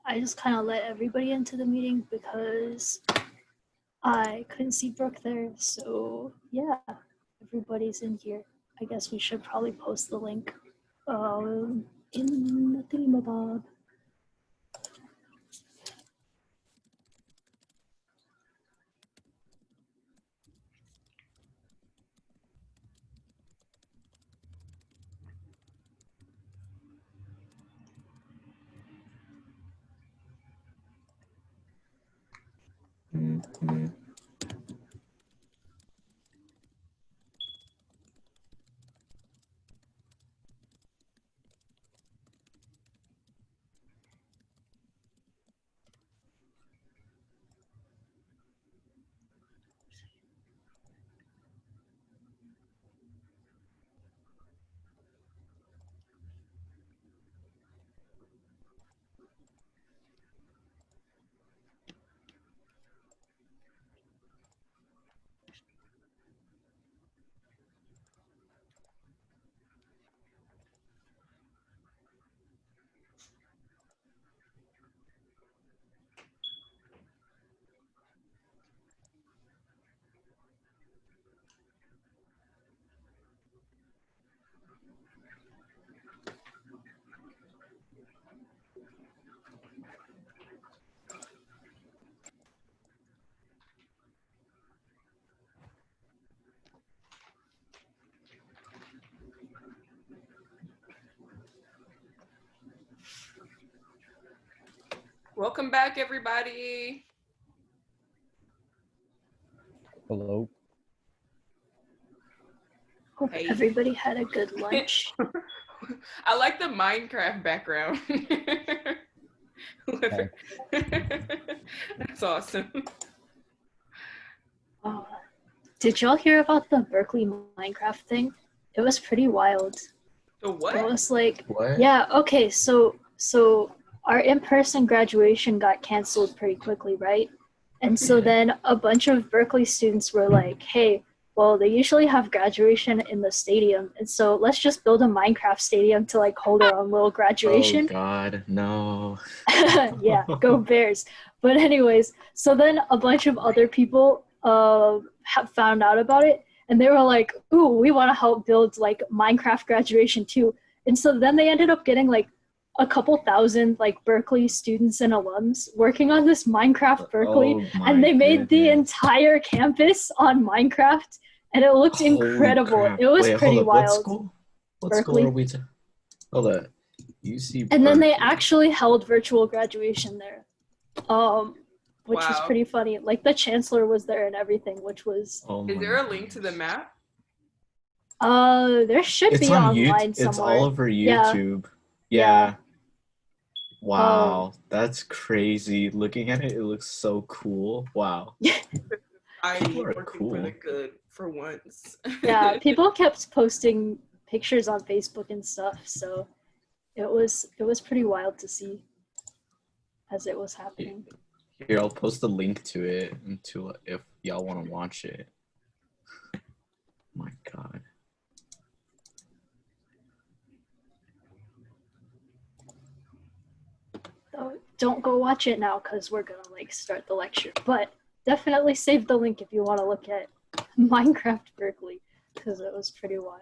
I just kind of let everybody into the meeting because I couldn't see Brooke there. So yeah, everybody's in here. I guess we should probably post the link in the thingamabob. Welcome back, everybody. Hello. Hope everybody had a good lunch. I like the Minecraft background. That's awesome. Did y'all hear about the Berkeley Minecraft thing? It was pretty wild. The what? It was like, What? yeah, okay, so our in-person graduation got canceled pretty quickly, right? And so then a bunch of Berkeley students were like, hey, well, they usually have graduation in the stadium, and so let's just build a Minecraft stadium to like hold our own little graduation. Oh God, no. Yeah, go Bears. But anyways, so then a bunch of other people have found out about it, and they were like, ooh, we want to help build like Minecraft graduation too. And so then they ended up getting like a couple thousand like Berkeley students and alums working on this Minecraft Berkeley, and they made the entire campus on Minecraft, and it looked incredible. Crap. It was pretty wild. What school? What Berkeley. School are we to? Hold up. UC And then they Berkeley. actually held virtual graduation there. Which was pretty funny. Like the chancellor was there and everything, which was. Is there a link to the map? There should be online somewhere. It's all over YouTube. Yeah. Wow, that's crazy. Looking at it, it looks so cool. Wow. We're cool. Really good for once. Yeah, people kept posting pictures on Facebook and stuff, so it was pretty wild to see as it was happening. Here, I'll post a link to it if y'all want to watch it. My God. Don't go watch it now because we're gonna like start the lecture, but definitely save the link if you want to look at Minecraft Berkeley because it was pretty wild.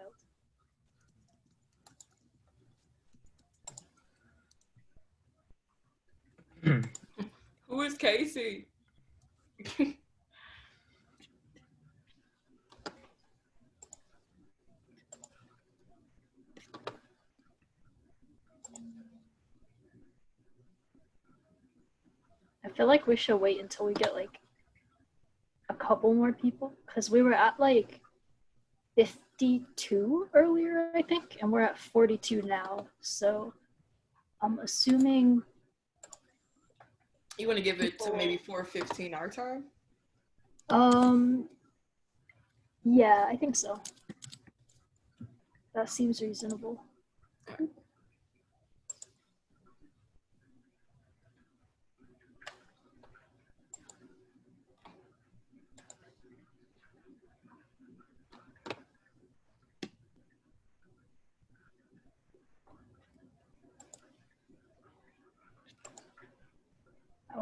Who is Casey? I feel like we should wait until we get like a couple more people because we were at like 52 earlier, I think, and we're at 42 now. So I'm assuming. You want to give it to maybe 4:15 our time? Yeah, I think so. That seems reasonable.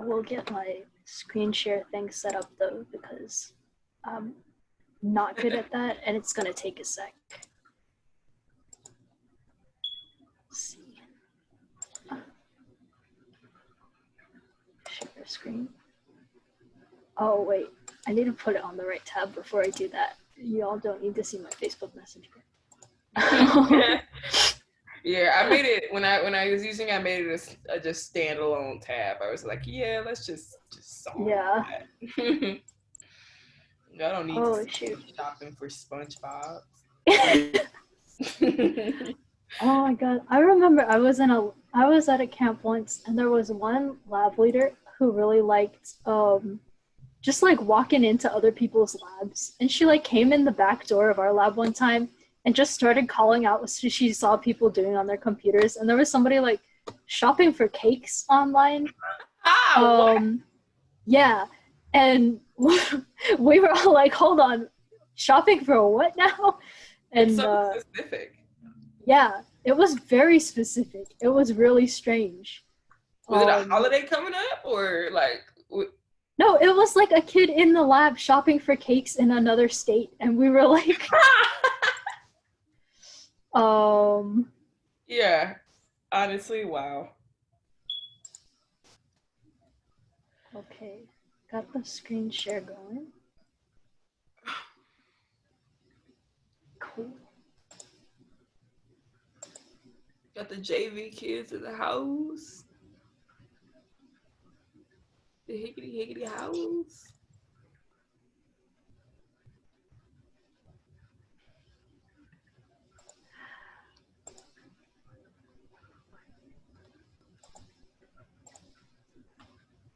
will get my screen share thing set up though, because I'm not good at that and it's gonna take a sec. Let's see. Share screen. Oh wait, I need to put it on the right tab before I do that. Y'all don't need to see my Facebook Messenger. Yeah, I made it when I was using. I made it a just standalone tab. I was like, yeah, let's just solve that. I don't need to shoot. shopping for SpongeBob. Oh my god, I remember I was at a camp once, and there was one lab leader who really liked just like walking into other people's labs, and she like came in the back door of our lab one time and just started calling out what she saw people doing on their computers, and there was somebody like shopping for cakes online. Yeah, and we were all like, hold on, shopping for what now? And it's so specific. Yeah, it was very specific. It was really strange. Was it a holiday coming up, or like? No, it was like a kid in the lab shopping for cakes in another state, and we were like, Yeah, honestly, wow. Okay, got the screen share going. Cool. Got the JV kids in the house. The higgity house.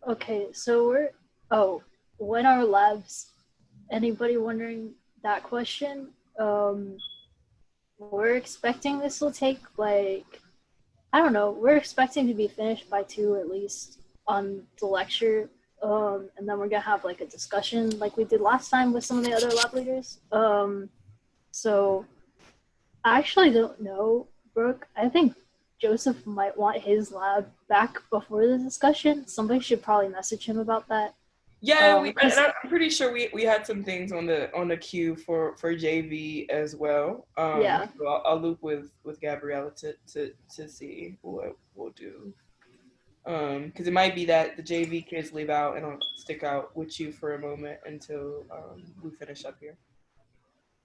Okay, so when are labs? Anybody wondering that question? We're expecting this will take like, I don't know, we're expecting to be finished by 2 at least on the lecture. And then we're gonna have like a discussion like we did last time with some of the other lab leaders. So I actually don't know, Brooke. I think Joseph might want his lab back before the discussion. Somebody should probably message him about that. Yeah, I'm pretty sure we had some things on the queue for JV as well. Yeah. So I'll loop with Gabriella to see what we'll do. Because it might be that the JV kids leave out and I'll stick out with you for a moment until we finish up here.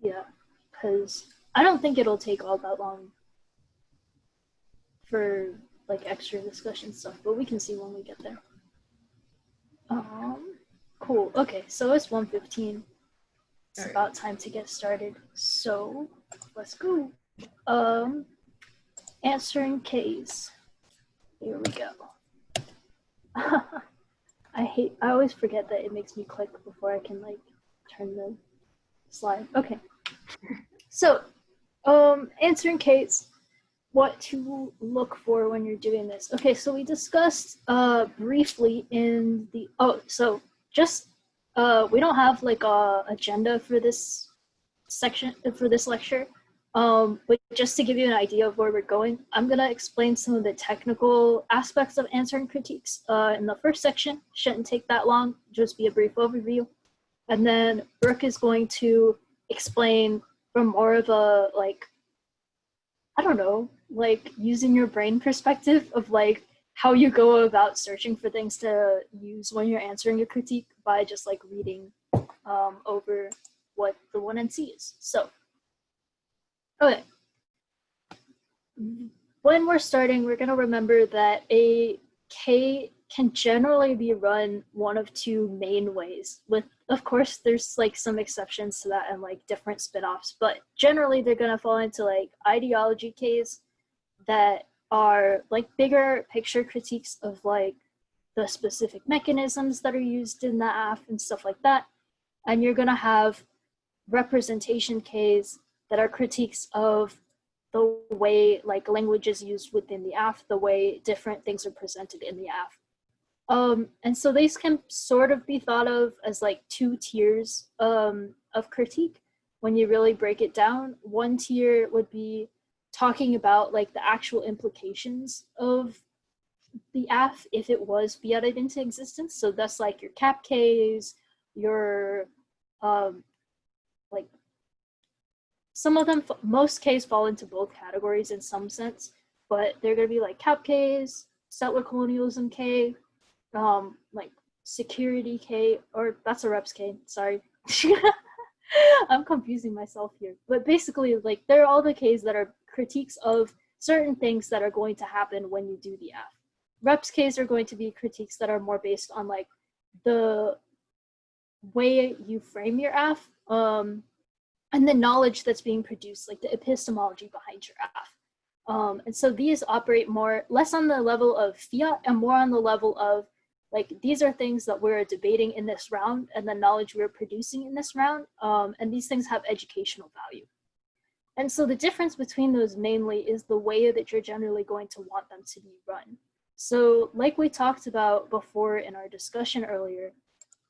Yeah, because I don't think it'll take all that long for like extra discussion stuff, but we can see when we get there. Cool. Okay, so it's 1:15. It's about time to get started. So let's go. Answering K's. Here we go. I always forget that it makes me click before I can like turn the slide. Okay. So, answering K's. What to look for when you're doing this. Okay, so we discussed briefly in the we don't have like a agenda for this section for this lecture, but just to give you an idea of where we're going, I'm gonna explain some of the technical aspects of answering critiques in the first section. Shouldn't take that long, just be a brief overview, and then Brooke is going to explain from more of a like, I don't know, like using your brain perspective of like how you go about searching for things to use when you're answering a critique by just like reading over what the 1NC is. So, okay. When we're starting, we're gonna remember that a K can generally be run one of 2 main ways. With, of course, there's like some exceptions to that and like different spin-offs, but generally they're gonna fall into like ideology Ks that are like bigger picture critiques of like the specific mechanisms that are used in the AF and stuff like that. And you're gonna have representation Ks that are critiques of the way like language is used within the AF, the way different things are presented in the AF. And so these can sort of be thought of as like 2 tiers of critique. When you really break it down, one tier would be talking about like the actual implications of the AF if it was fiated into existence. So that's like your cap Ks, your like some of them, most Ks fall into both categories in some sense, but they're gonna be like cap Ks, settler colonialism K, like security K, or that's a reps K, sorry. I'm confusing myself here. But basically, like, they're all the Ks that are critiques of certain things that are going to happen when you do the AF. Reps Ks are going to be critiques that are more based on, like, the way you frame your AF, and the knowledge that's being produced, like the epistemology behind your AF. And so these operate less on the level of fiat and more on the level of, like, these are things that we're debating in this round and the knowledge we're producing in this round, and these things have educational value. And so the difference between those mainly is the way that you're generally going to want them to be run. So like we talked about before in our discussion earlier,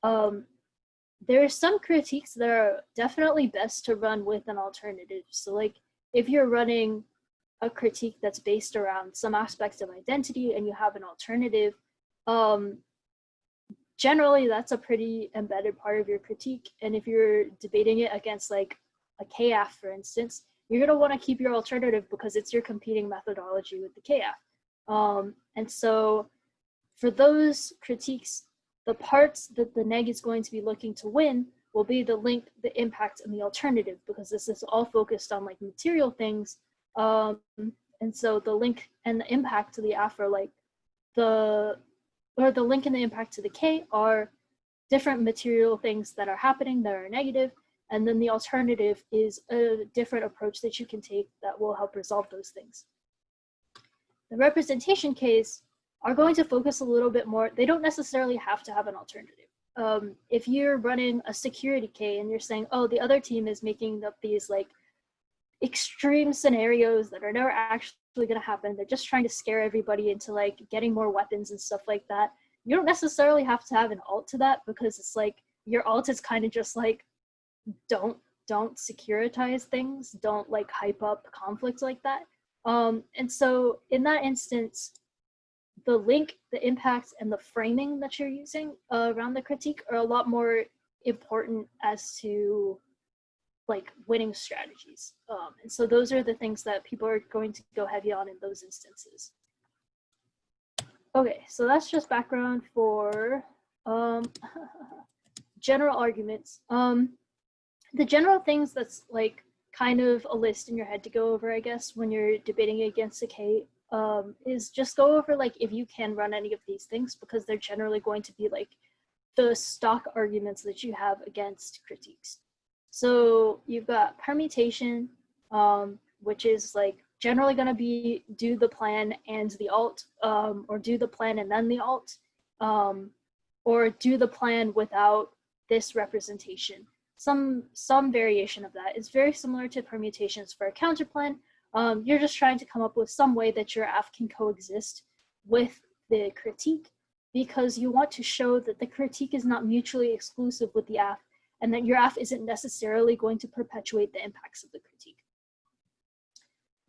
there are some critiques that are definitely best to run with an alternative. So like if you're running a critique that's based around some aspects of identity and you have an alternative, generally that's a pretty embedded part of your critique. And if you're debating it against like a KF, for instance, you're going to want to keep your alternative because it's your competing methodology with the KF. And so for those critiques, the parts that the neg is going to be looking to win will be the link, the impact, and the alternative, because this is all focused on like material things. And so the link and the impact to the AF are like the link and the impact to the K are different material things that are happening that are negative. And then the alternative is a different approach that you can take that will help resolve those things. The representation Ks are going to focus a little bit more. They don't necessarily have to have an alternative. If you're running a security K and you're saying, oh, the other team is making up these like extreme scenarios that are never actually going to happen, they're just trying to scare everybody into like getting more weapons and stuff like that, you don't necessarily have to have an alt to that, because it's like your alt is kind of just like, don't securitize things, don't like hype up conflicts like that. And so in that instance, the link, the impact, and the framing that you're using around the critique are a lot more important as to like winning strategies. And so those are the things that people are going to go heavy on in those instances. Okay, so that's just background for general arguments. The general things that's like kind of a list in your head to go over, I guess, when you're debating against a K, is just go over like if you can run any of these things, because they're generally going to be like the stock arguments that you have against critiques. So you've got permutation, which is like generally going to be do the plan and the alt, or do the plan and then the alt, or do the plan without this representation. Some variation of that. Is very similar to permutations for a counterplan. You're just trying to come up with some way that your AF can coexist with the critique, because you want to show that the critique is not mutually exclusive with the AF, and that your AF isn't necessarily going to perpetuate the impacts of the critique.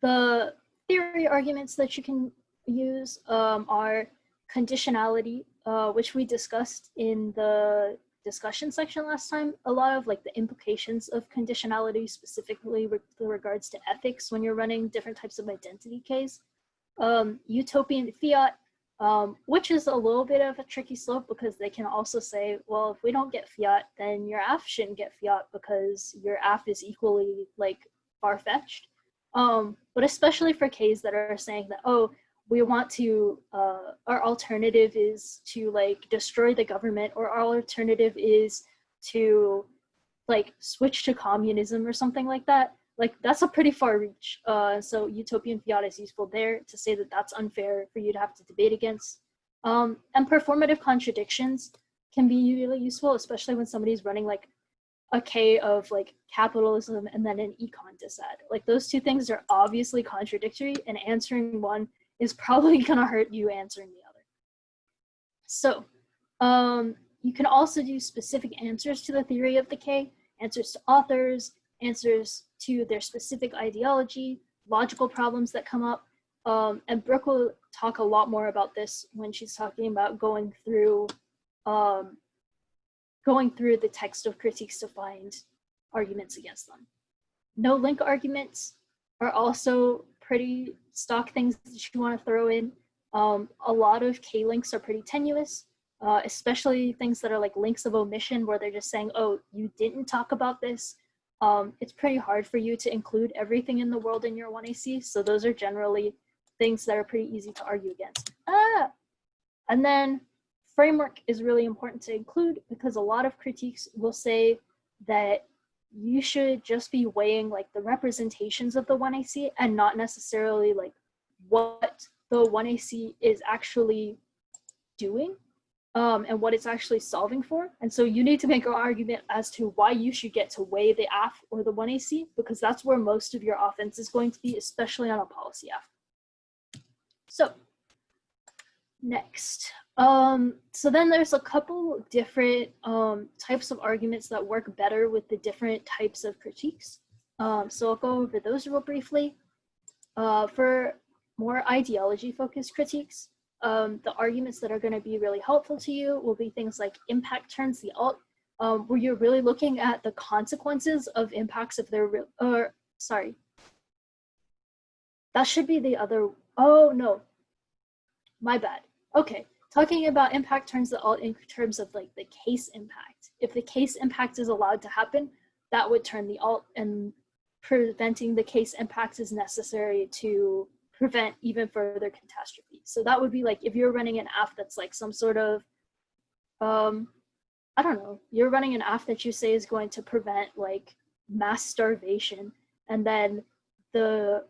The theory arguments that you can use are conditionality, which we discussed in the discussion section last time. A lot of like the implications of conditionality, specifically with regards to ethics when you're running different types of identity Ks. Utopian fiat, which is a little bit of a tricky slope, because they can also say, well, if we don't get fiat, then your AF shouldn't get fiat because your AF is equally like far-fetched. But especially for Ks that are saying that, oh, we want to, our alternative is to like destroy the government, or our alternative is to like switch to communism or something like that. Like that's a pretty far reach. So utopian fiat is useful there to say that that's unfair for you to have to debate against. And performative contradictions can be really useful, especially when somebody's running like a K of like capitalism and then an econ dissad. Like those two things are obviously contradictory, and answering one is probably gonna hurt you answering the other. So you can also do specific answers to the theory of the K, answers to authors, answers to their specific ideology, logical problems that come up. And Brooke will talk a lot more about this when she's talking about going through the text of critiques to find arguments against them. No link arguments are also pretty stock things that you want to throw in. A lot of K-links are pretty tenuous, especially things that are like links of omission where they're just saying, oh, you didn't talk about this. It's pretty hard for you to include everything in the world in your 1AC, so those are generally things that are pretty easy to argue against. And then framework is really important to include because a lot of critiques will say that you should just be weighing like the representations of the 1AC and not necessarily like what the 1AC is actually doing and what it's actually solving for. And so you need to make an argument as to why you should get to weigh the AF or the 1AC, because that's where most of your offense is going to be, especially on a policy AF. So next, so then there's a couple different types of arguments that work better with the different types of critiques. So I'll go over those real briefly. For more ideology-focused critiques, the arguments that are going to be really helpful to you will be things like impact turns the alt, where you're really looking at the consequences of impacts if they're sorry. That should be the other, oh no, my bad. Okay, talking about impact turns the alt in terms of like the case impact. If the case impact is allowed to happen, that would turn the alt, and preventing the case impact is necessary to prevent even further catastrophe. So that would be like if you're running an AF that's like some sort of, I don't know, you're running an AF that you say is going to prevent like mass starvation, and then the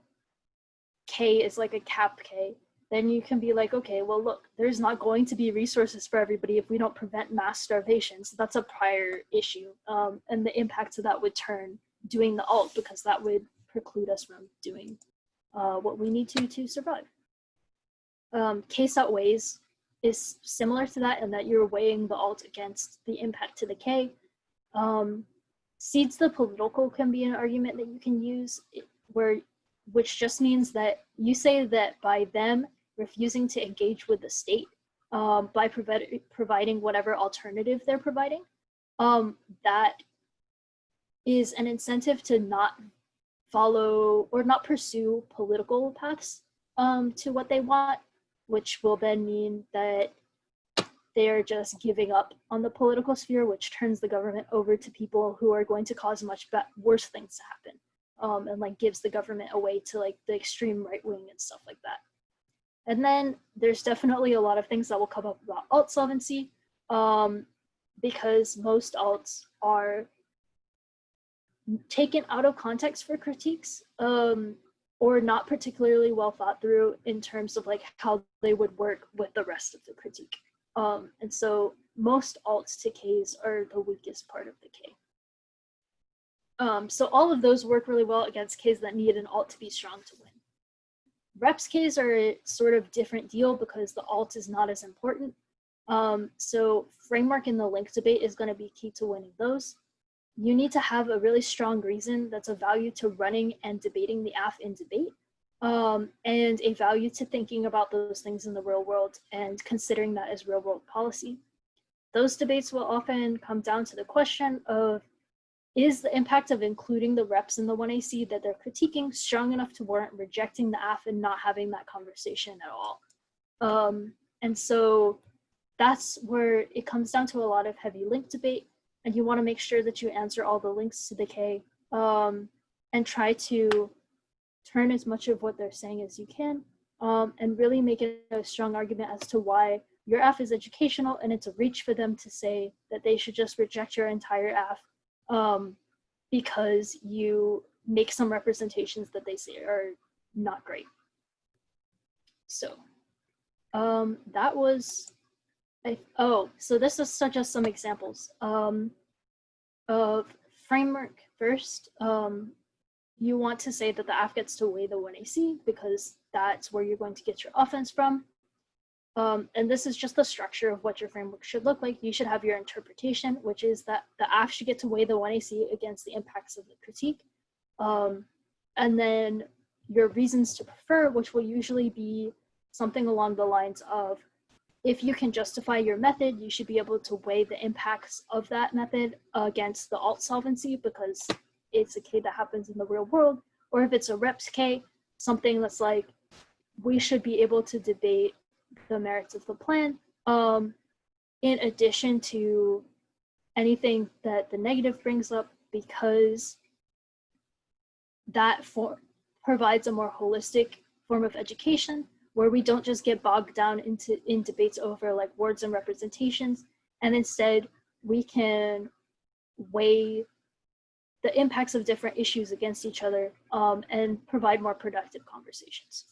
K is like a cap K, then you can be like, okay, well, look, there's not going to be resources for everybody if we don't prevent mass starvation. So that's a prior issue. And the impact of that would turn doing the alt, because that would preclude us from doing what we need to survive. Case outweighs is similar to that in that you're weighing the alt against the impact to the K. Cedes the political can be an argument that you can use, which just means that you say that by them refusing to engage with the state, by providing whatever alternative they're providing, that is an incentive to not follow or not pursue political paths to what they want, which will then mean that they're just giving up on the political sphere, which turns the government over to people who are going to cause much worse things to happen, and like gives the government away to like the extreme right wing and stuff like that. And then there's definitely a lot of things that will come up about alt solvency, because most alts are taken out of context for critiques, or not particularly well thought through in terms of like how they would work with the rest of the critique. And so most alts to Ks are the weakest part of the K. So all of those work really well against Ks that need an alt to be strong to win. Reps Ks are a sort of different deal because the alt is not as important. So framework in the link debate is going to be key to winning those. You need to have a really strong reason that's of value to running and debating the AF in debate, and a value to thinking about those things in the real world and considering that as real world policy. Those debates will often come down to the question of, is the impact of including the reps in the 1AC that they're critiquing strong enough to warrant rejecting the AF and not having that conversation at all? And so that's where it comes down to a lot of heavy link debate, and you want to make sure that you answer all the links to the K, and try to turn as much of what they're saying as you can, and really make it a strong argument as to why your AF is educational and it's a reach for them to say that they should just reject your entire AF because you make some representations that they say are not great. So that was, so this is just some examples of framework. First, you want to say that the AF gets to weigh the 1AC because that's where you're going to get your offense from. And this is just the structure of what your framework should look like. You should have your interpretation, which is that the AF should get to weigh the 1AC against the impacts of the critique. And then your reasons to prefer, which will usually be something along the lines of, if you can justify your method, you should be able to weigh the impacts of that method against the alt solvency, because it's a K that happens in the real world. Or if it's a reps K, something that's like, we should be able to debate the merits of the plan, in addition to anything that the negative brings up, because that provides a more holistic form of education, where we don't just get bogged down in debates over like words and representations, and instead we can weigh the impacts of different issues against each other, and provide more productive conversations.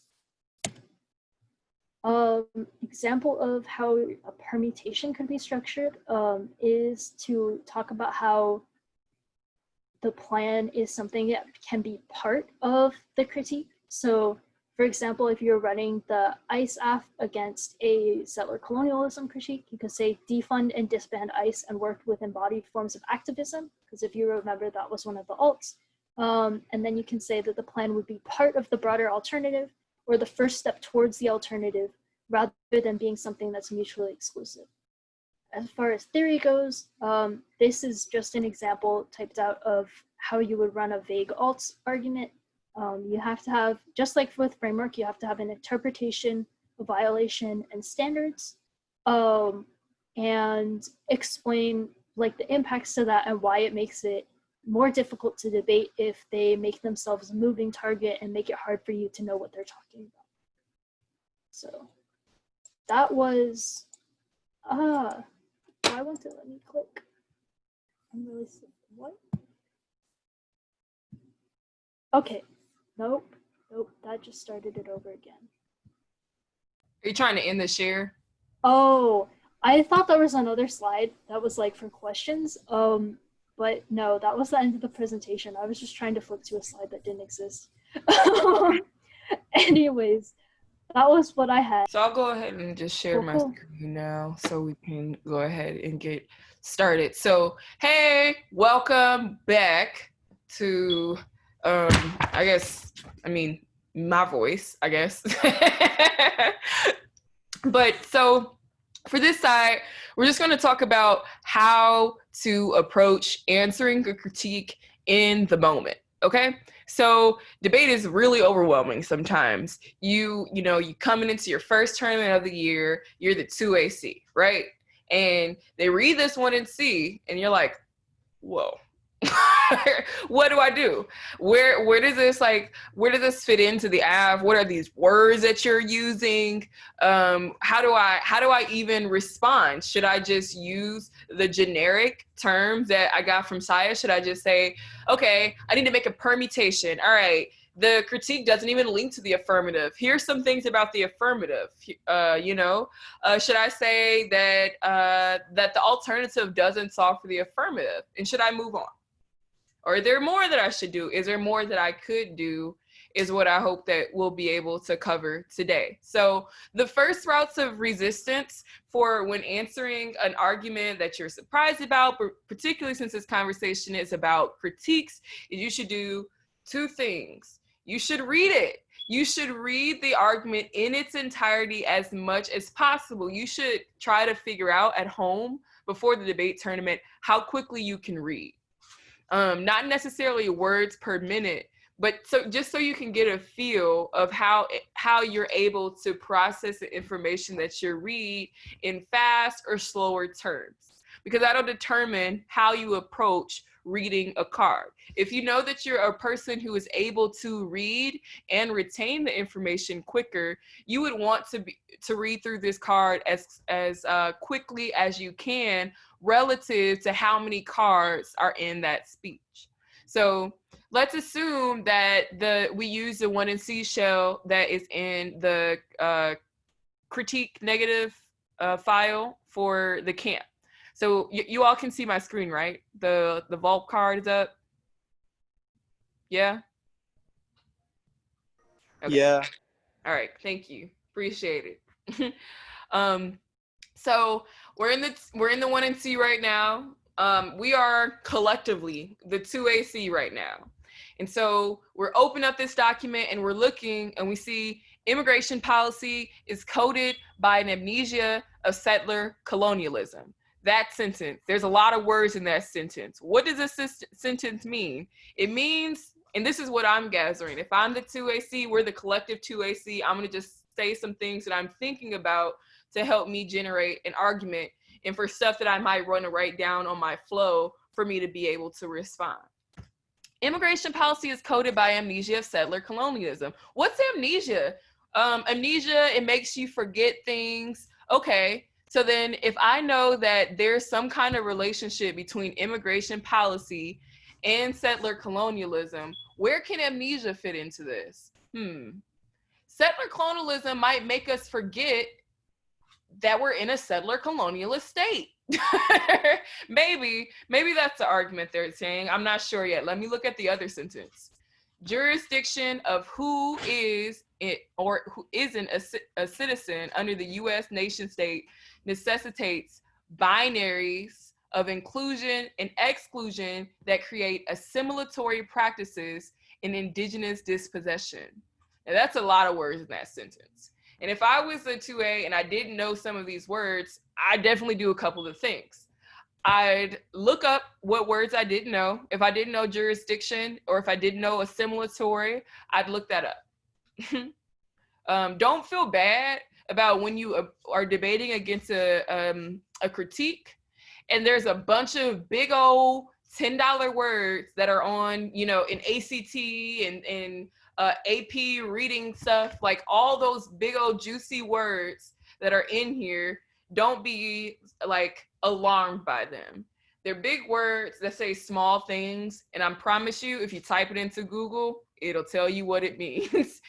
Example of how a permutation could be structured is to talk about how the plan is something that can be part of the critique. So, for example, if you're running the ICE AF against a settler colonialism critique, you could say defund and disband ICE and work with embodied forms of activism, because if you remember, that was one of the alts. And then you can say that the plan would be part of the broader alternative, or the first step towards the alternative, rather than being something that's mutually exclusive. As far as theory goes, this is just an example typed out of how you would run a vague alts argument. You have to have, just like with framework, you have to have an interpretation, a violation, and standards, and explain like the impacts to that and why it makes it more difficult to debate if they make themselves a moving target and make it hard for you to know what they're talking about. So that was, why won't it let me click? I'm really sick. What? Okay. Nope, that just started it over again. Are you trying to end the share? Oh, I thought there was another slide that was like for questions. But no, that was the end of the presentation. I was just trying to flip to a slide that didn't exist. Anyways, that was what I had. So I'll go ahead and just share my screen now so we can go ahead and get started. So, hey, welcome back to my voice, I guess. But so for this side, we're just going to talk about how to approach answering a critique in the moment. Okay. So debate is really overwhelming sometimes. You coming into your first tournament of the year, you're the 2AC, right? And they read this 1NC and you're like, whoa. What do I do? Where does this fit into the AV? What are these words that you're using? How do I even respond? Should I just use the generic terms that I got from Saya? Should I just say, okay, I need to make a permutation. All right, the critique doesn't even link to the affirmative. Here's some things about the affirmative. Should I say that the alternative doesn't solve for the affirmative? And should I move on? Or is there more that I should do? Is there more that I could do? Is what I hope that we'll be able to cover today. So the first routes of resistance for when answering an argument that you're surprised about, particularly since this conversation is about critiques, is you should do two things. You should read it. You should read the argument in its entirety as much as possible. You should try to figure out at home before the debate tournament how quickly you can read. Not necessarily words per minute, but just so you can get a feel of how you're able to process the information that you read in fast or slower terms, because that'll determine how you approach reading a card. If you know that you're a person who is able to read and retain the information quicker, you would want to read through this card as quickly as you can, relative to how many cards are in that speech. So let's assume that we use the 1NC shell that is in the critique negative file for the camp. So you all can see my screen, right? The vault card is up. Yeah? Okay. Yeah. All right, thank you. Appreciate it. So we're in the 1NC right now. We are collectively the 2AC right now. And so we're opening up this document and we're looking and we see immigration policy is coded by an amnesia of settler colonialism. That sentence, there's a lot of words in that sentence. What does this sentence mean? It means, and this is what I'm gathering, if I'm the 2AC, we're the collective 2AC, I'm gonna just say some things that I'm thinking about to help me generate an argument and for stuff that I might want to write down on my flow for me to be able to respond. Immigration policy is coded by amnesia of settler colonialism. What's amnesia? Amnesia, it makes you forget things. Okay, so then if I know that there's some kind of relationship between immigration policy and settler colonialism, where can amnesia fit into this? Settler colonialism might make us forget that we're in a settler colonialist state. maybe that's the argument they're saying. I'm not sure yet. Let me look at the other sentence. Jurisdiction of who is it or who isn't a citizen under the U.S. nation state necessitates binaries of inclusion and exclusion that create assimilatory practices in indigenous dispossession. Now that's a lot of words in that sentence. And if I was a 2A and I didn't know some of these words, I'd definitely do a couple of things. I'd look up what words I didn't know. If I didn't know jurisdiction or if I didn't know assimilatory, I'd look that up. Don't feel bad about when you are debating against a critique and there's a bunch of big old $10 words that are on, in ACT and AP reading stuff, like all those big old juicy words that are in here. Don't be like alarmed by them. They're big words that say small things, and I promise you, if you type it into Google, it'll tell you what it means.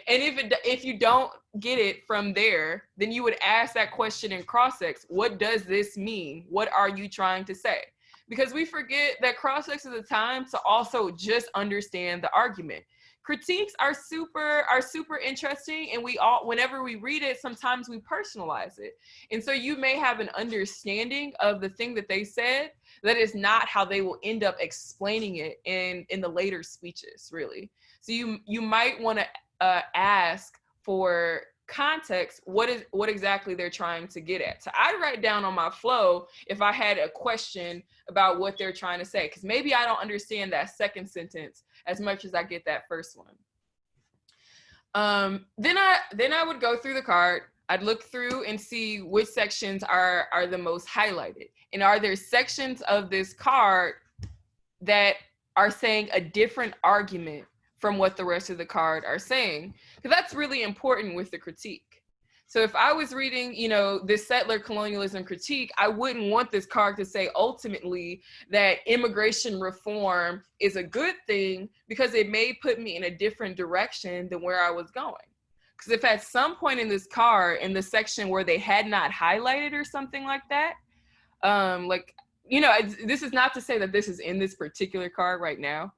And if you don't get it from there, then you would ask that question in cross-ex. What does this mean? What are you trying to say? Because we forget that cross-ex is a time to also just understand the argument. Critiques are super interesting, and whenever we read it, sometimes we personalize it. And so you may have an understanding of the thing that they said that is not how they will end up explaining it in the later speeches, really. So you might want to ask for context, what exactly they're trying to get at. So I'd write down on my flow if I had a question about what they're trying to say, because maybe I don't understand that second sentence as much as I get that first one. Then I would go through the card. I'd look through and see which sections are the most highlighted. And are there sections of this card that are saying a different argument from what the rest of the card are saying? Because that's really important with the critique. So if I was reading, this settler colonialism critique, I wouldn't want this card to say ultimately that immigration reform is a good thing, because it may put me in a different direction than where I was going. Because if at some point in this card, in the section where they had not highlighted or something like that, this is not to say that this is in this particular card right now.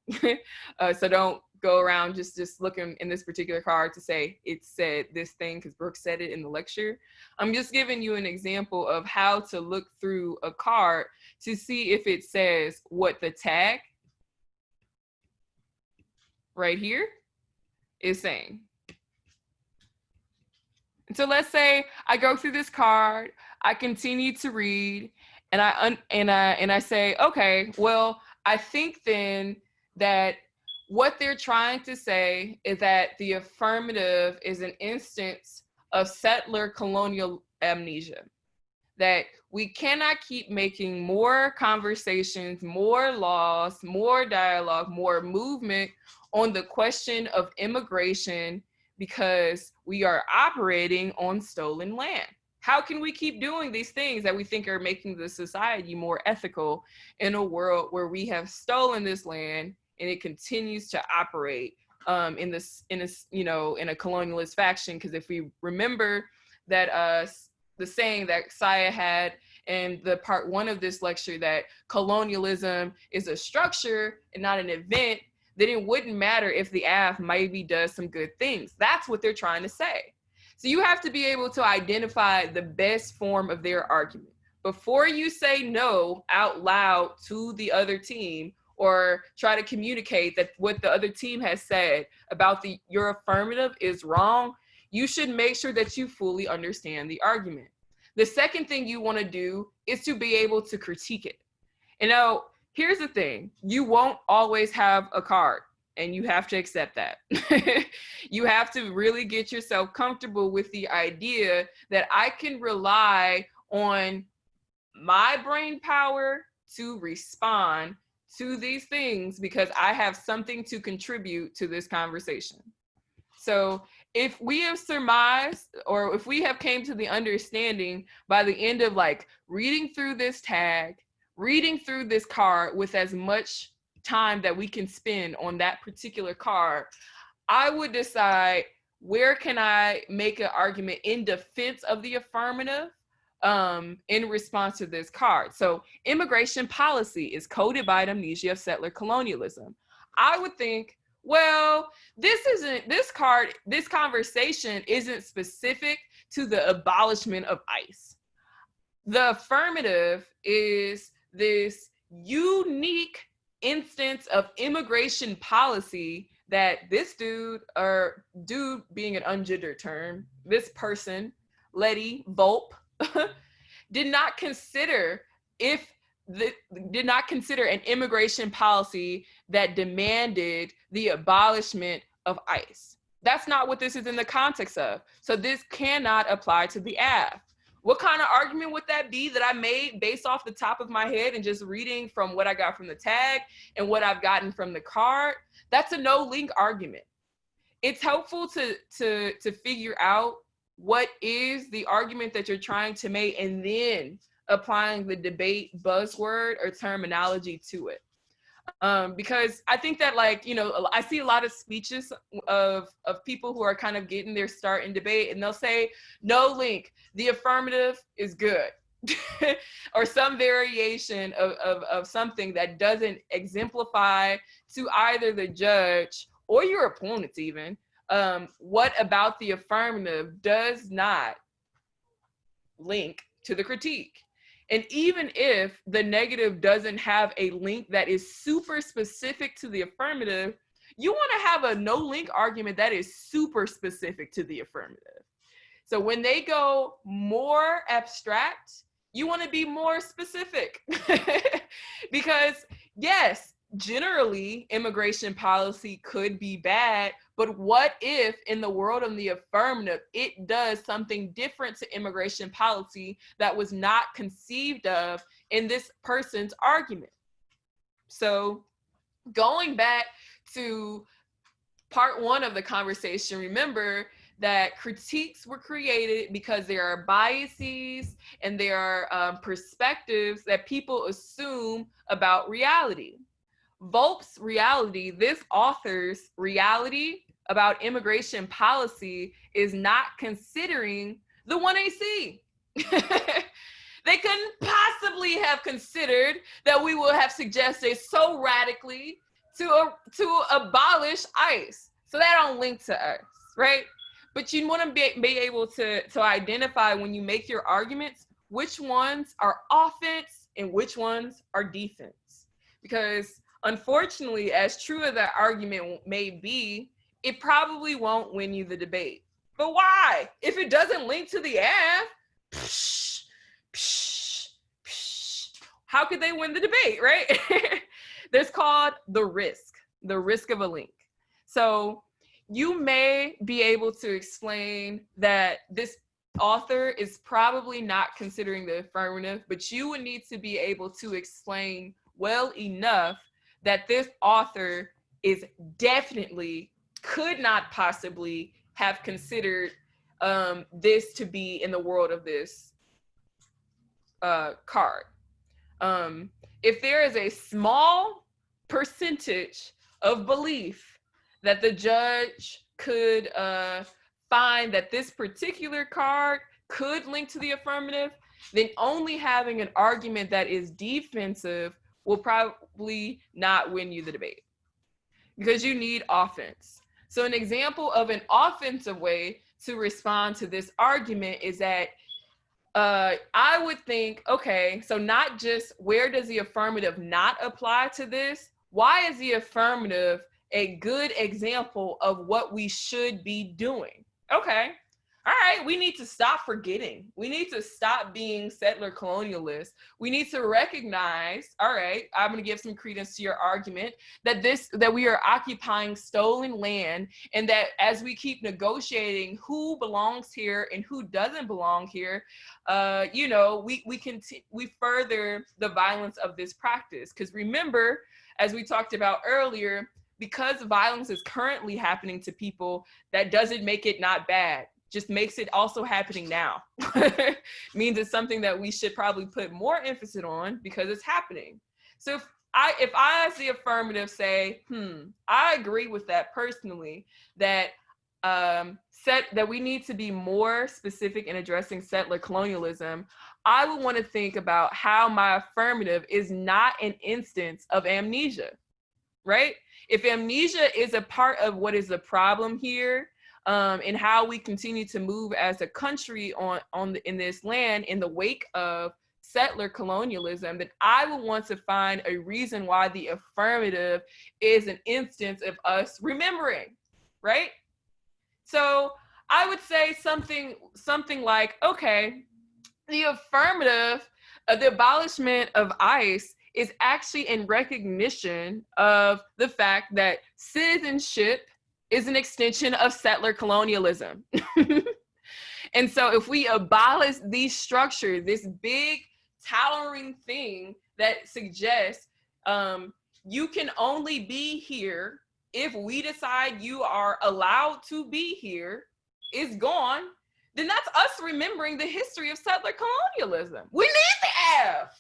So don't go around just looking in this particular card to say it said this thing because Brooke said it in the lecture. I'm just giving you an example of how to look through a card to see if it says what the tag right here is saying. And so let's say I go through this card, I continue to read, and I say, okay, well, I think then that what they're trying to say is that the affirmative is an instance of settler colonial amnesia, that we cannot keep making more conversations, more laws, more dialogue, more movement on the question of immigration because we are operating on stolen land. How can we keep doing these things that we think are making the society more ethical in a world where we have stolen this land and it continues to operate in a colonialist faction? Because if we remember that the saying that Saya had in the part one of this lecture, that colonialism is a structure and not an event, then it wouldn't matter if the AF maybe does some good things. That's what they're trying to say. So you have to be able to identify the best form of their argument. Before you say no out loud to the other team, or try to communicate that what the other team has said about your affirmative is wrong, you should make sure that you fully understand the argument. The second thing you want to do is to be able to critique it. And now, here's the thing. You won't always have a card, and you have to accept that. You have to really get yourself comfortable with the idea that I can rely on my brain power to respond to these things because I have something to contribute to this conversation. So if we have surmised, or if we have came to the understanding by the end of like reading through this tag, reading through this card with as much time that we can spend on that particular card, I would decide where can I make an argument in defense of the affirmative in response to this card. So immigration policy is coded by an amnesia of settler colonialism. I would think, well, this conversation isn't specific to the abolishment of ICE. The affirmative is this unique instance of immigration policy that this dude, or dude being an ungendered term, this person, Letty Volpe, did not consider an immigration policy that demanded the abolishment of ICE. That's not what this is in the context of. So this cannot apply to the AF. What kind of argument would that be that I made based off the top of my head and just reading from what I got from the tag and what I've gotten from the card? That's a no link argument. It's helpful to figure out what is the argument that you're trying to make and then applying the debate buzzword or terminology to it. Because I think that, like, you know, I see a lot of speeches of people who are kind of getting their start in debate, and they'll say, no link, the affirmative is good. Or some variation of something that doesn't exemplify to either the judge or your opponents even, what about the affirmative does not link to the critique. And even if the negative doesn't have a link that is super specific to the affirmative, you want to have a no link argument that is super specific to the affirmative. So when they go more abstract, you want to be more specific. Because yes, generally immigration policy could be bad, but what if in the world of the affirmative, it does something different to immigration policy that was not conceived of in this person's argument? So going back to part one of the conversation, remember that critiques were created because there are biases and there are perspectives that people assume about reality. Volpe's reality, this author's reality about immigration policy, is not considering the 1AC. They couldn't possibly have considered that we would have suggested so radically to abolish ICE. So that don't link to us, right? But you want to be able to identify when you make your arguments, which ones are offense and which ones are defense. Because unfortunately, as true as that argument may be, it probably won't win you the debate. But why? If it doesn't link to the F, how could they win the debate, right? There's called the risk of a link. So you may be able to explain that this author is probably not considering the affirmative, but you would need to be able to explain well enough that this author is definitely could not possibly have considered this to be in the world of this card. If there is a small percentage of belief that the judge could find that this particular card could link to the affirmative, then only having an argument that is defensive will probably not win you the debate, because you need offense. So an example of an offensive way to respond to this argument is that I would think, okay, so not just where does the affirmative not apply to this, why is the affirmative a good example of what we should be doing? Okay. All right, we need to stop forgetting. We need to stop being settler colonialists. We need to recognize, all right, I'm going to give some credence to your argument that we are occupying stolen land, and that as we keep negotiating who belongs here and who doesn't belong here, we further the violence of this practice. Because remember, as we talked about earlier, because violence is currently happening to people, that doesn't make it not bad. Just makes it also happening now. Means it's something that we should probably put more emphasis on because it's happening. So if I as the affirmative say, I agree with that personally, that that we need to be more specific in addressing settler colonialism, I would want to think about how my affirmative is not an instance of amnesia, right? If amnesia is a part of what is the problem here, and how we continue to move as a country in this land in the wake of settler colonialism, then I would want to find a reason why the affirmative is an instance of us remembering, right? So I would say something like, okay, the affirmative, the abolishment of ICE is actually in recognition of the fact that citizenship is an extension of settler colonialism. And so if we abolish these structures, this big towering thing that suggests you can only be here if we decide you are allowed to be here, is gone, then that's us remembering the history of settler colonialism. We need the F,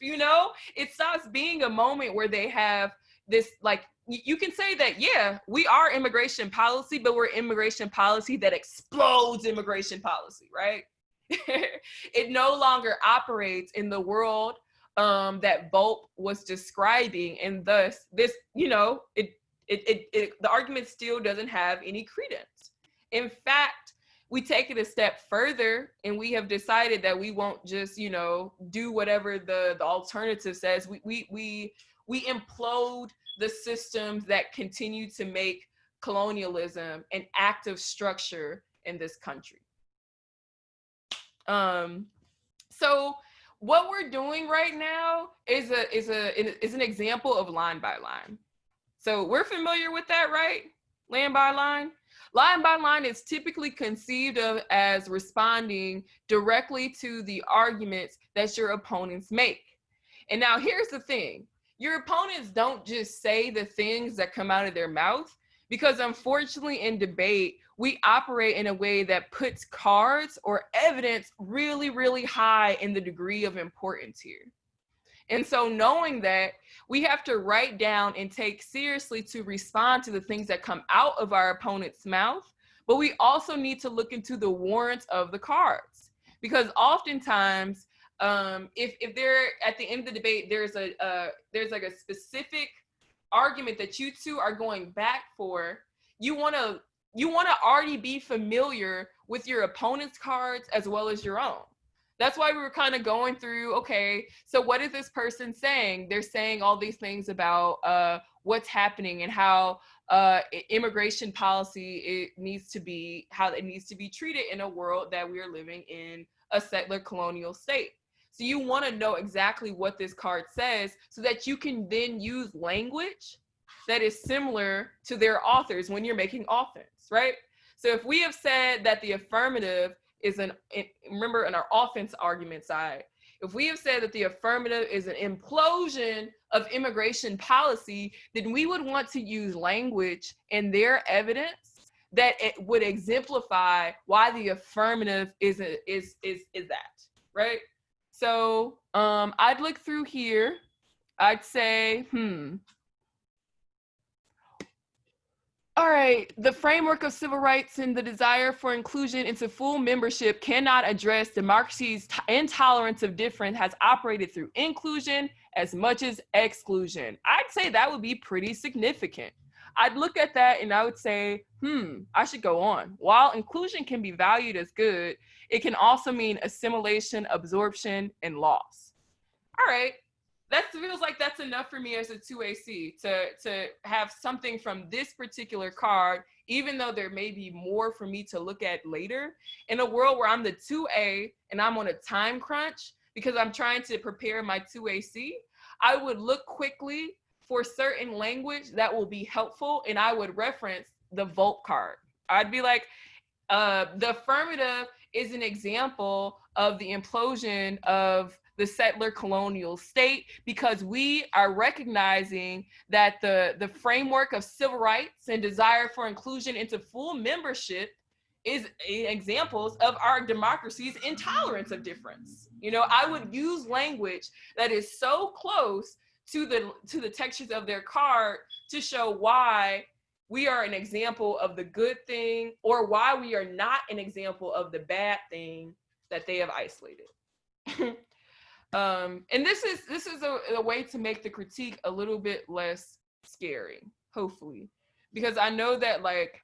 It stops being a moment where they have this, like, you can say that, yeah, we are immigration policy, but we're immigration policy that explodes immigration policy, right? It no longer operates in the world that Volpe was describing, and thus this, the argument still doesn't have any credence. In fact, we take it a step further, and we have decided that we won't just, do whatever the alternative says. We implode the systems that continue to make colonialism an active structure in this country. So what we're doing right now is an example of line by line. So we're familiar with that, right? Line by line. Line by line is typically conceived of as responding directly to the arguments that your opponents make. And now here's the thing. Your opponents don't just say the things that come out of their mouth, because unfortunately in debate, we operate in a way that puts cards or evidence really, really high in the degree of importance here. And so knowing that, we have to write down and take seriously to respond to the things that come out of our opponent's mouth, but we also need to look into the warrants of the cards. Because oftentimes, if they're at the end of the debate, there's like a specific argument that you two are going back for, you want to already be familiar with your opponent's cards as well as your own. That's why we were kind of going through, okay, so what is this person saying? They're saying all these things about what's happening and how immigration policy needs to be treated in a world that we are living in a settler colonial state. So you want to know exactly what this card says so that you can then use language that is similar to their authors when you're making offense, right? So if we have said that the affirmative is remember in our offense argument side, if we have said that the affirmative is an implosion of immigration policy, then we would want to use language in their evidence that it would exemplify why the affirmative is that, right? So I'd look through here. I'd say, all right, the framework of civil rights and the desire for inclusion into full membership cannot address democracy's intolerance of difference has operated through inclusion as much as exclusion. I'd say that would be pretty significant. I'd look at that and I would say, I should go on. While inclusion can be valued as good, it can also mean assimilation, absorption, and loss. All right, that feels like that's enough for me as a 2AC to have something from this particular card, even though there may be more for me to look at later. In a world where I'm the 2A and I'm on a time crunch because I'm trying to prepare my 2AC, I would look quickly for certain language that will be helpful, and I would reference the Volt card. I'd be like, the affirmative is an example of the implosion of the settler colonial state, because we are recognizing that the framework of civil rights and desire for inclusion into full membership is examples of our democracy's intolerance of difference. You know, I would use language that is so close to the textures of their card to show why we are an example of the good thing, or why we are not an example of the bad thing that they have isolated. And this is a way to make the critique a little bit less scary, hopefully, because I know that like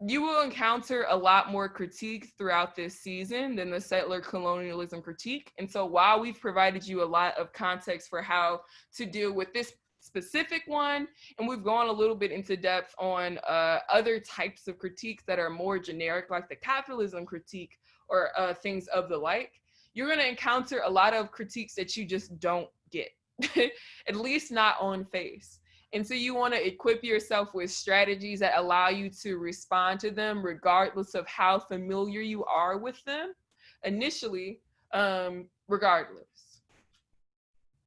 you will encounter a lot more critiques throughout this season than the settler colonialism critique. And so while we've provided you a lot of context for how to deal with this specific one, and we've gone a little bit into depth on other types of critiques that are more generic, like the capitalism critique or things of the like, you're going to encounter a lot of critiques that you just don't get, at least not on face. And so you want to equip yourself with strategies that allow you to respond to them regardless of how familiar you are with them initially, regardless.